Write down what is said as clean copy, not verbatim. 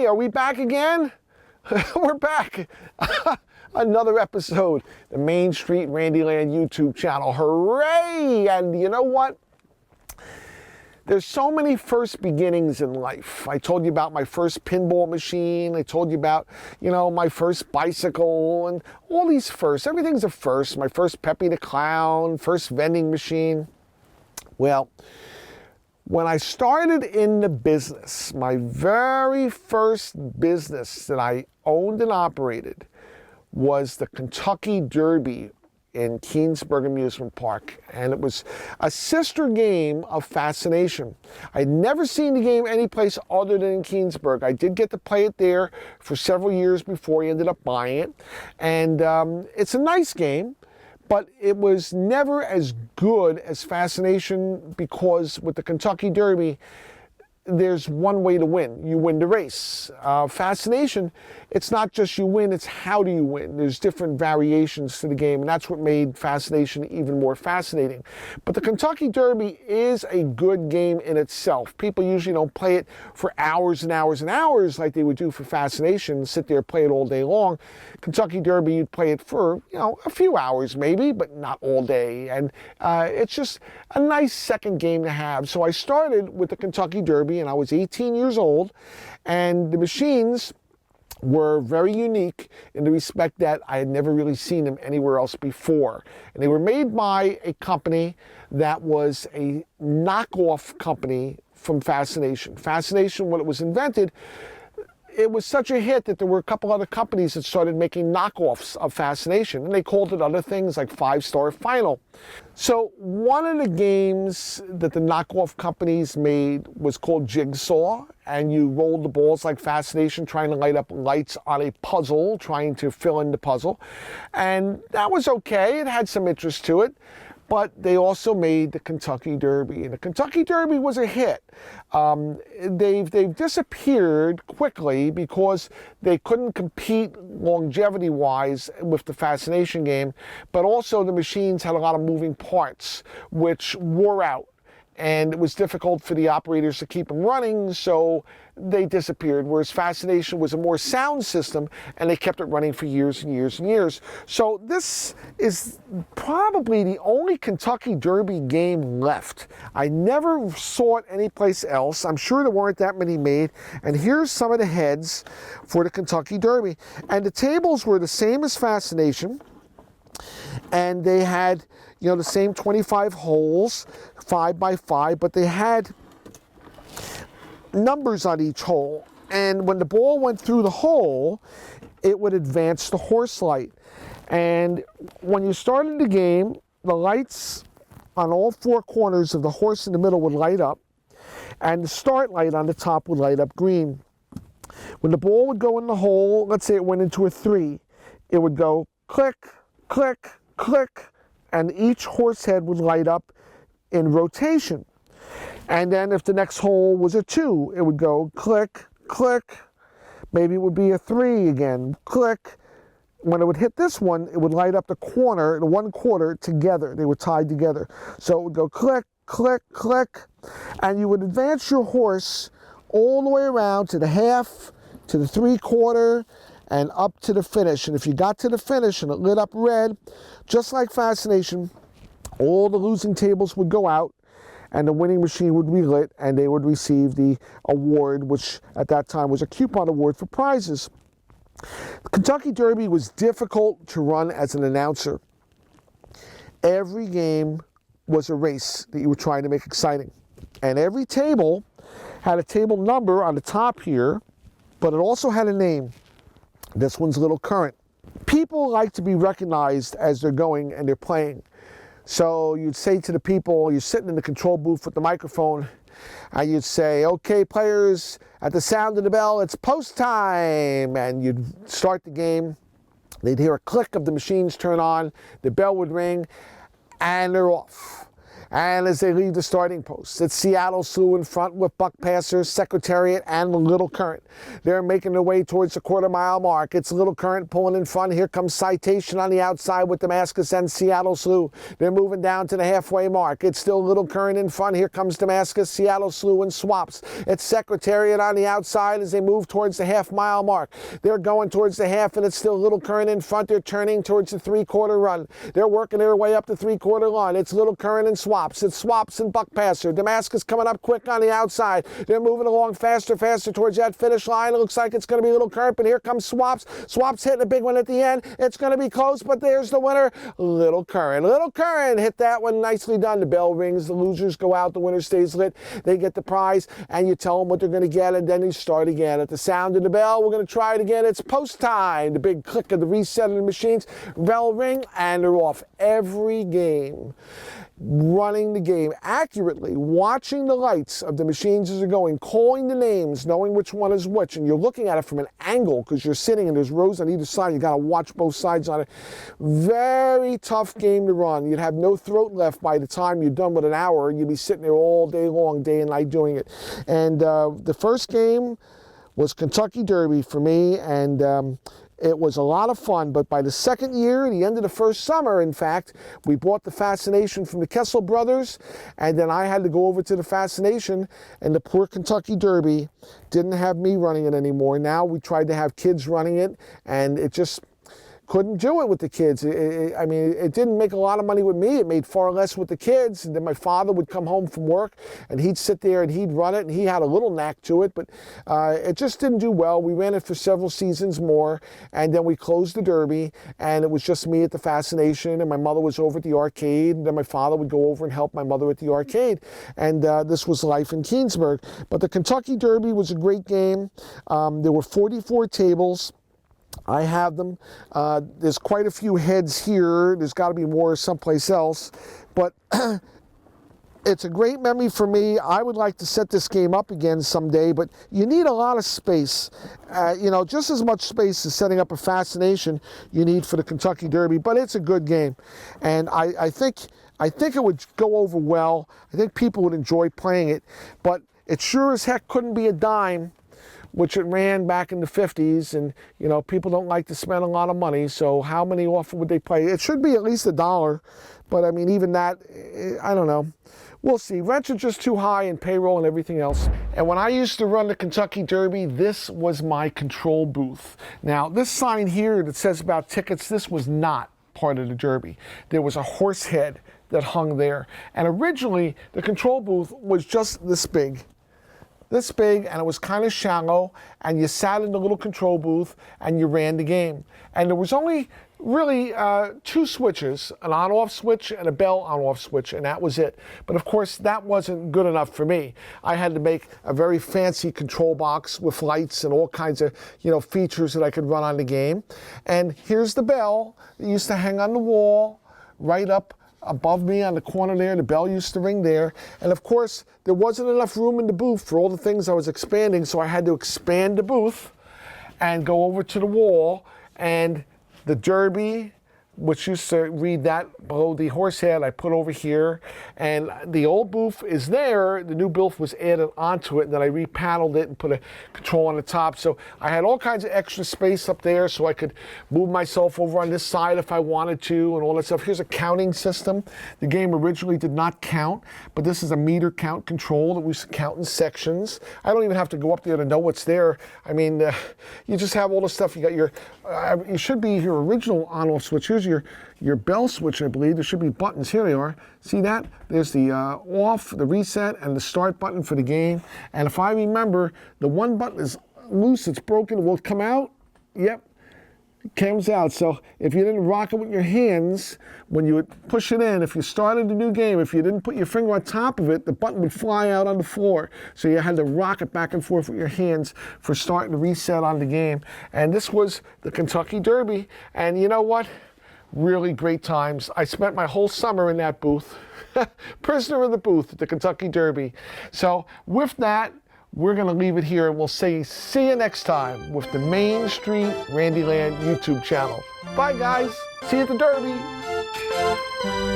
Are we back again? We're back. Another episode, the Main Street Randyland YouTube channel. Hooray! And you know what? There's so many first beginnings in life. I told you about my first pinball machine. I told you about, my first bicycle and all these firsts. Everything's a first. My first Pepe the Clown, first vending machine. Well, when I started in the business, my very first business that I owned and operated was the Kentucky Derby in Keensburg Amusement Park. And it was a sister game of Fascination. I'd never seen the game anyplace other than in Keensburg. I did get to play it there for several years before I ended up buying it. And it's a nice game, but it was never as good as Fascination because with the Kentucky Derby, there's one way to win. You win the race. Fascination, it's not just you win, it's how do you win. There's different variations to the game, and that's what made Fascination even more fascinating. But the Kentucky Derby is a good game in itself. People usually don't play it for hours and hours and hours like they would do for Fascination, sit there, play it all day long. Kentucky Derby, you'd play it for, a few hours maybe, but not all day. And it's just a nice second game to have. So I started with the Kentucky Derby, and I was 18 years old, and the machines were very unique in the respect that I had never really seen them anywhere else before. And they were made by a company that was a knockoff company from Fascination. Fascination, when it was invented, it was such a hit that there were a couple other companies that started making knockoffs of Fascination, and they called it other things like Five Star Final. So one of the games that the knockoff companies made was called Jigsaw, and you rolled the balls like Fascination, trying to light up lights on a puzzle, trying to fill in the puzzle. And that was okay. It had some interest to it. But they also made the Kentucky Derby, and the Kentucky Derby was a hit. They've disappeared quickly because they couldn't compete longevity-wise with the Fascination game, but also the machines had a lot of moving parts, which wore out. And it was difficult for the operators to keep them running, so they disappeared, whereas Fascination was a more sound system, and they kept it running for years and years and years. So this is probably the only Kentucky Derby game left. I never saw it anyplace else. I'm sure there weren't that many made. And here's some of the heads for the Kentucky Derby. And the tables were the same as Fascination, and they had the same 25 holes, 5 by 5, but they had numbers on each hole. And when the ball went through the hole, it would advance the horse light. And when you started the game, the lights on all 4 corners of the horse in the middle would light up, and the start light on the top would light up green. When the ball would go in the hole, let's say it went into a 3, it would go click, click, click, and each horse head would light up in rotation. And then if the next hole was a 2, it would go click, click. Maybe it would be a 3 again, click. When it would hit this one, it would light up the corner, the 1/4 together. They were tied together. So it would go click, click, click. And you would advance your horse all the way around to the half, to the 3/4, and up to the finish. And if you got to the finish and it lit up red, just like Fascination, all the losing tables would go out and the winning machine would be lit, and they would receive the award, which at that time was a coupon award for prizes. The Kentucky Derby was difficult to run as an announcer. Every game was a race that you were trying to make exciting. And every table had a table number on the top here, but it also had a name. This one's Little Current. People like to be recognized as they're going and they're playing. So you'd say to the people, you're sitting in the control booth with the microphone, and you'd say, okay, players, at the sound of the bell, it's post time. And you'd start the game. They'd hear a click of the machines turn on, the bell would ring, and they're off. And as they leave the starting post, it's Seattle Sioux in front with Buck Passers, Secretariat, and the Little Current. They're making their way towards the quarter-mile mark. It's Little Current pulling in front. Here comes Citation on the outside with Damascus and Seattle Sioux. They're moving down to the halfway mark. It's still Little Current in front. Here comes Damascus, Seattle Sioux, and swaps. It's Secretariat on the outside as they move towards the half-mile mark. They're going towards the half, and it's still Little Current in front. They're turning towards the three-quarter run. They're working their way up the three-quarter line. It's Little Current and swaps. It's swaps and Buck Passer. Damascus coming up quick on the outside. They're moving along faster towards that finish line. It looks like it's going to be Little Current, but here comes Swaps. Swaps hitting a big one at the end. It's going to be close, but there's the winner, Little Current. Little Current hit that one. Nicely done. The bell rings. The losers go out. The winner stays lit. They get the prize, and you tell them what they're going to get, and then you start again. At the sound of the bell, we're going to try it again. It's post time. The big click of the reset of the machines. Bell ring, and they're off. Every game. Running the game accurately, watching the lights of the machines as they're going, calling the names, knowing which one is which, and you're looking at it from an angle because you're sitting and there's rows on either side. You got to watch both sides on it. Very tough game to run. You'd have no throat left by the time you're done with an hour. You'd be sitting there all day long, day and night doing it. And the first game was Kentucky Derby for me, and it was a lot of fun, but by the second year, the end of the first summer, in fact, we bought the Fascination from the Kessel brothers, and then I had to go over to the Fascination, and the poor Kentucky Derby didn't have me running it anymore. Now we tried to have kids running it, and it just couldn't do it with the kids. I mean, it didn't make a lot of money with me. It made far less with the kids. And then my father would come home from work, and he'd sit there and he'd run it, and he had a little knack to it, but it just didn't do well. We ran it for several seasons more, and then we closed the Derby, and it was just me at the Fascination, and my mother was over at the arcade, and then my father would go over and help my mother at the arcade, and this was life in Keensburg. But the Kentucky Derby was a great game. There were 44 tables. I have them. There's quite a few heads here. There's got to be more someplace else. But it's a great memory for me. I would like to set this game up again someday, but you need a lot of space. You know, just as much space as setting up a Fascination you need for the Kentucky Derby, but it's a good game. And I think it would go over well. I think people would enjoy playing it, but it sure as heck couldn't be a dime, which it ran back in the 50s, and you know, people don't like to spend a lot of money, so how many often would they play? It should be at least $1, but I mean, even that, I don't know. We'll see. Rents are just too high, and payroll and everything else. And when I used to run the Kentucky Derby, this was my control booth. Now, this sign here that says about tickets, this was not part of the Derby. There was a horse head that hung there, and originally the control booth was just this big, and it was kind of shallow, and you sat in the little control booth and you ran the game. And there was only really 2 switches, an on-off switch and a bell on-off switch, and that was it. But of course, that wasn't good enough for me. I had to make a very fancy control box with lights and all kinds of, you know, features that I could run on the game. And here's the bell that used to hang on the wall right up above me on the corner there. The bell used to ring there. And of course, there wasn't enough room in the booth for all the things I was expanding, so I had to expand the booth and go over to the wall, and the Derby, which used to read that below the horse head, I put over here, and the old booth is there. The new booth was added onto it, and then I repaneled it and put a control on the top. So I had all kinds of extra space up there, so I could move myself over on this side if I wanted to, and all that stuff. Here's a counting system. The game originally did not count, but this is a meter count control that we used to count in sections. I don't even have to go up there to know what's there. I mean, you just have all the stuff. You got your, you should be your original on-off switch. Here's your bell switch, I believe. There should be buttons. Here they are. See that? There's the off, the reset, and the start button for the game. And if I remember, the one button is loose, it's broken. Will it come out? Yep. Comes out. So if you didn't rock it with your hands, when you would push it in, if you started a new game, if you didn't put your finger on top of it, the button would fly out on the floor. So you had to rock it back and forth with your hands for starting to reset on the game. And this was the Kentucky Derby. And you know what? Really great times. I spent my whole summer in that booth. Prisoner in the booth at the Kentucky Derby. So with that, we're going to leave it here, and we'll say see you next time with the Main Street Randyland YouTube channel. Bye, guys. See you at the Derby.